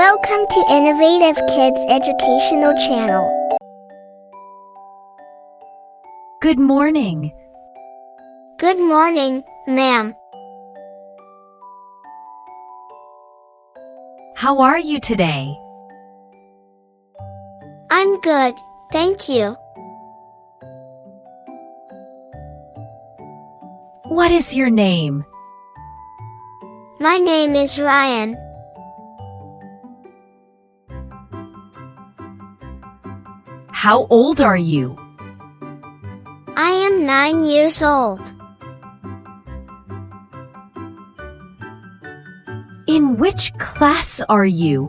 Welcome to Innovative Kids Educational Channel. Good morning. Good morning, ma'am. How are you today? I'm good, thank you. What is your name? My name is Ryan. How old are you? I am 9 years old. In which class are you?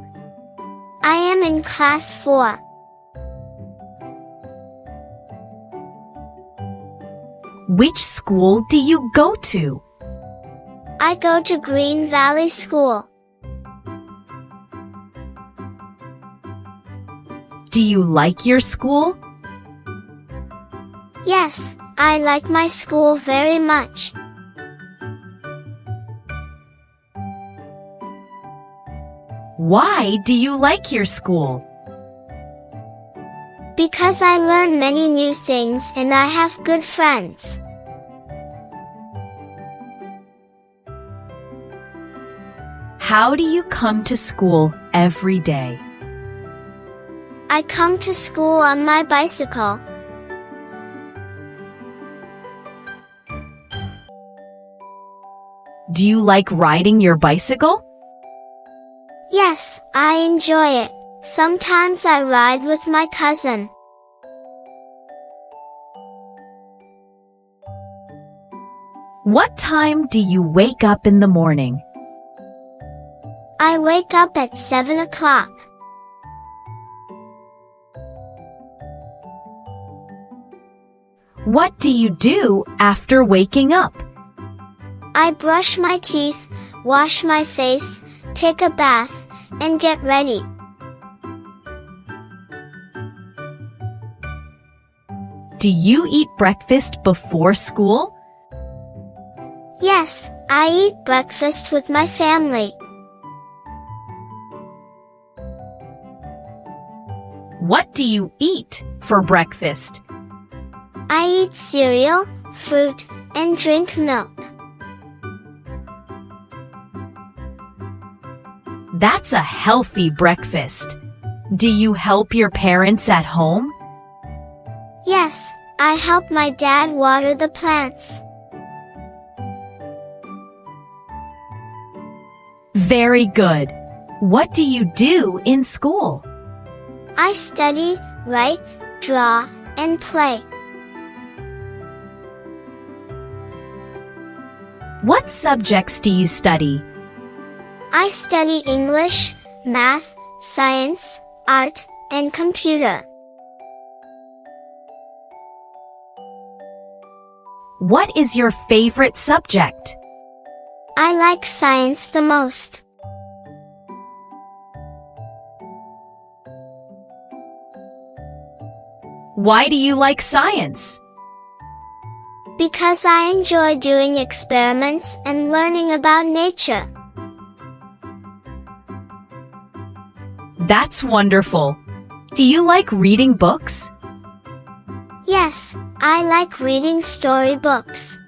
I am in class 4. Which school do you go to? I go to Green Valley School. Do you like your school? Yes, I like my school very much. Why do you like your school? Because I learn many new things and I have good friends. How do you come to school every day? I come to school on my bicycle. Do you like riding your bicycle? Yes, I enjoy it. Sometimes I ride with my cousin. What time do you wake up in the morning? I wake up at 7 o'clock. What do you do after waking up? I brush my teeth, wash my face, take a bath, and get ready. Do you eat breakfast before school? Yes, I eat breakfast with my family. What do you eat for breakfast? I eat cereal, fruit, and drink milk. That's a healthy breakfast. Do you help your parents at home? Yes, I help my dad water the plants. Very good. What do you do in school? I study, write, draw, and play. What subjects do you study? I study English, math, science, art, and computer. What is your favorite subject? I like science the most. Why do you like science? Because I enjoy doing experiments and learning about nature. That's wonderful. Do you like reading books? Yes, I like reading storybooks.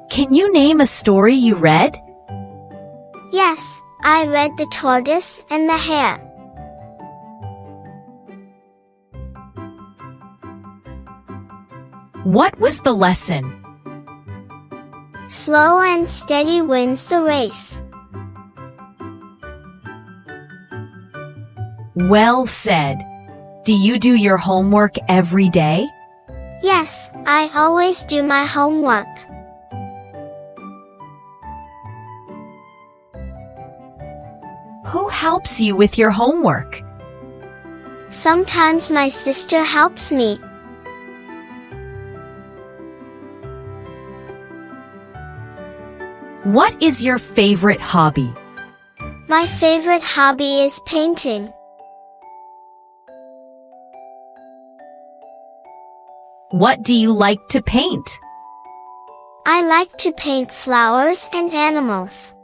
Can you name a story you read? Yes, I read The Tortoise and the Hare. What was the lesson? Slow and steady wins the race. Well said. Do you do your homework every day? Yes, I always do my homework. Who helps you with your homework? Sometimes my sister helps me. What is your favorite hobby? My favorite hobby is painting. What do you like to paint? I like to paint flowers and animals.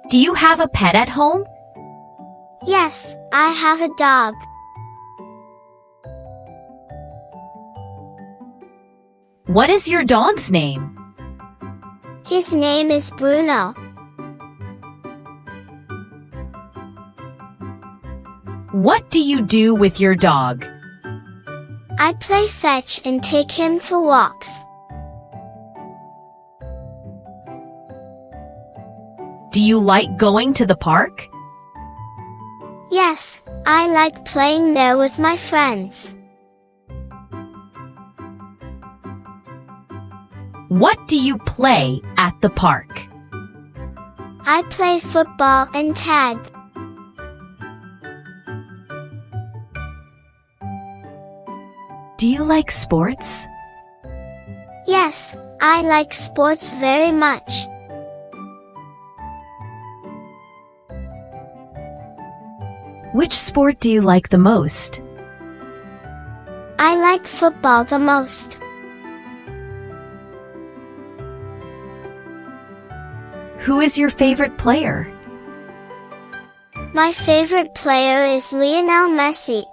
Do you have a pet at home? Yes, I have a dog. What is your dog's name? His name is Bruno. What do you do with your dog? I play fetch and take him for walks. Do you like going to the park? Yes, I like playing there with my friends. What do you play at the park? I play football and tag. Do you like sports? Yes, I like sports very much. Which sport do you like the most? I like football the most. Who is your favorite player? My favorite player is Lionel Messi.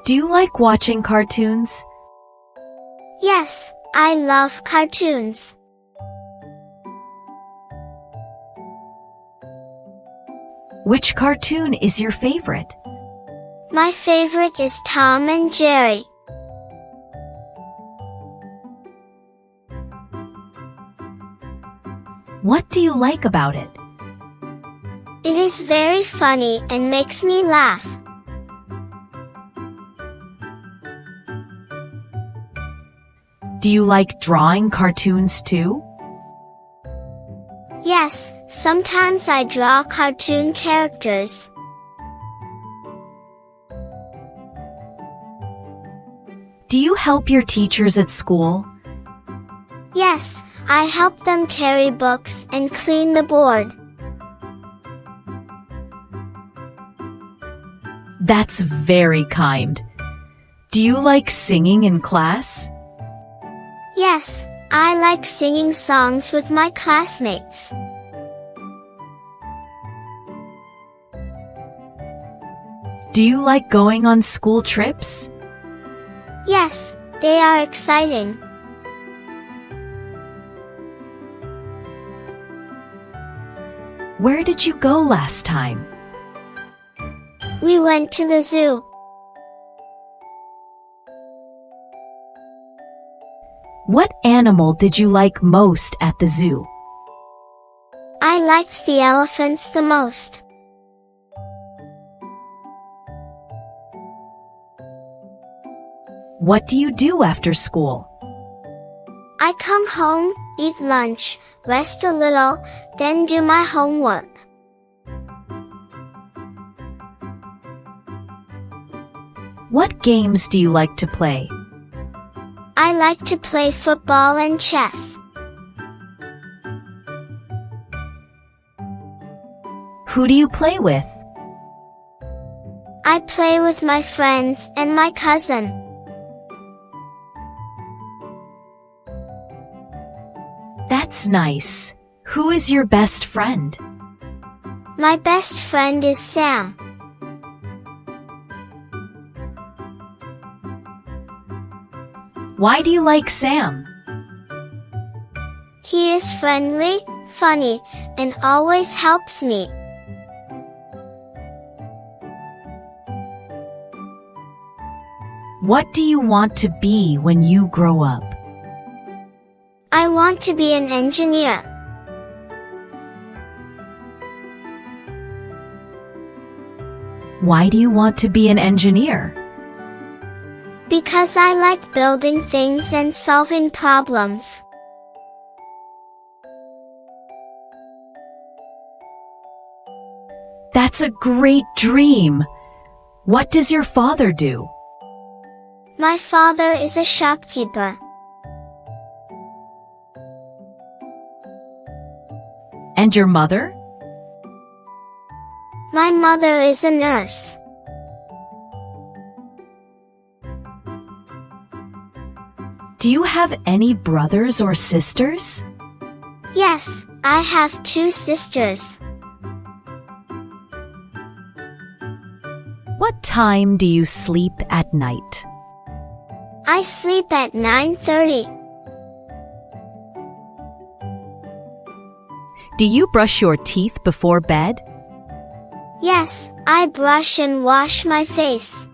Do you like watching cartoons? Yes, I love cartoons. Which cartoon is your favorite? My favorite is Tom and Jerry. What do you like about it? It is very funny and makes me laugh. Do you like drawing cartoons too? Yes, sometimes I draw cartoon characters. Do you help your teachers at school? Yes, I help them carry books and clean the board. That's very kind. Do you like singing in class? Yes, I like singing songs with my classmates. Do you like going on school trips? Yes, they are exciting. Where did you go last time? We went to the zoo. What animal did you like most at the zoo? I liked the elephants the most. What do you do after school? I come home, eat lunch, rest a little, then do my homework. What games do you like to play? I like to play football and chess. Who do you play with? I play with my friends and my cousin. That's nice. Who is your best friend? My best friend is Sam. Why do you like Sam? He is friendly, funny, and always helps me. What do you want to be when you grow up? I want to be an engineer. Why do you want to be an engineer? Because I like building things and solving problems. That's a great dream. What does your father do? My father is a shopkeeper. And your mother? My mother is a nurse. Do you have any brothers or sisters? Yes, I have 2 sisters. What time do you sleep at night? I sleep at 9:30. Do you brush your teeth before bed? Yes, I brush and wash my face.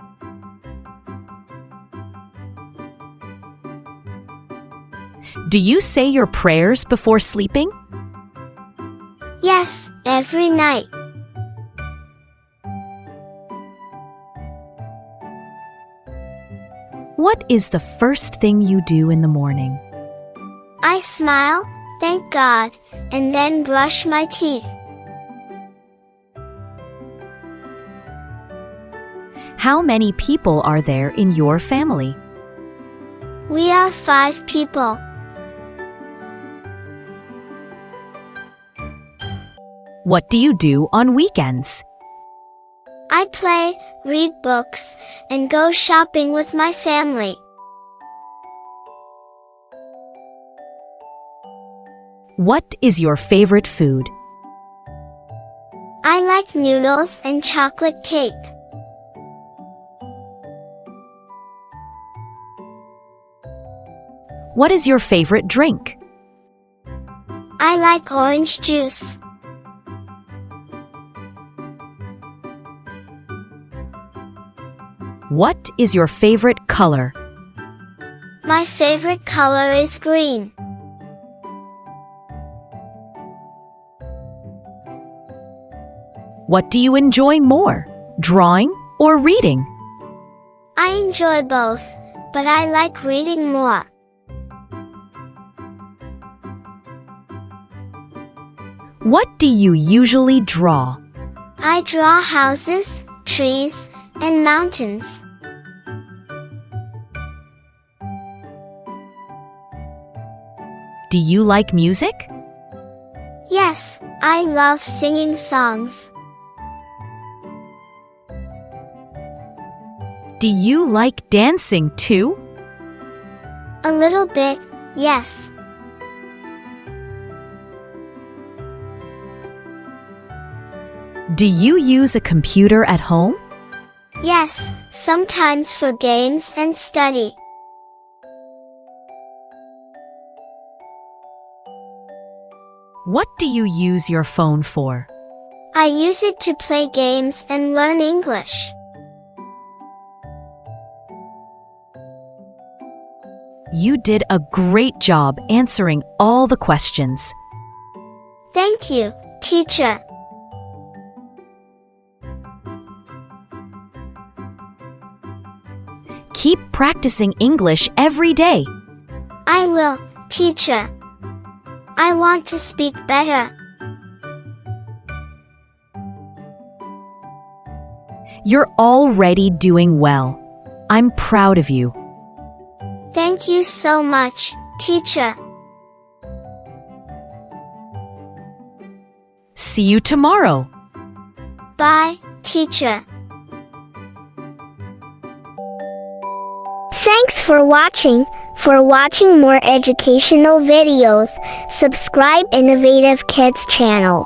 Do you say your prayers before sleeping? Yes, every night. What is the first thing you do in the morning? I smile, thank God, and then brush my teeth. How many people are there in your family? We are 5 people. What do you do on weekends? I play, read books, and go shopping with my family. What is your favorite food? I like noodles and chocolate cake. What is your favorite drink? I like orange juice. What is your favorite color? My favorite color is green. What do you enjoy more, drawing or reading? I enjoy both, but I like reading more. What do you usually draw? I draw houses, trees, and mountains. Do you like music? Yes, I love singing songs. Do you like dancing too? A little bit, yes. Do you use a computer at home? Yes, sometimes for games and study. What do you use your phone for? I use it to play games and learn English. You did a great job answering all the questions. Thank you, teacher. Keep practicing English every day. I will, teacher. I want to speak better. You're already doing well. I'm proud of you. Thank you so much, teacher. See you tomorrow. Bye, teacher. Thanks for watching. For watching more educational videos, subscribe Innovative Kids channel.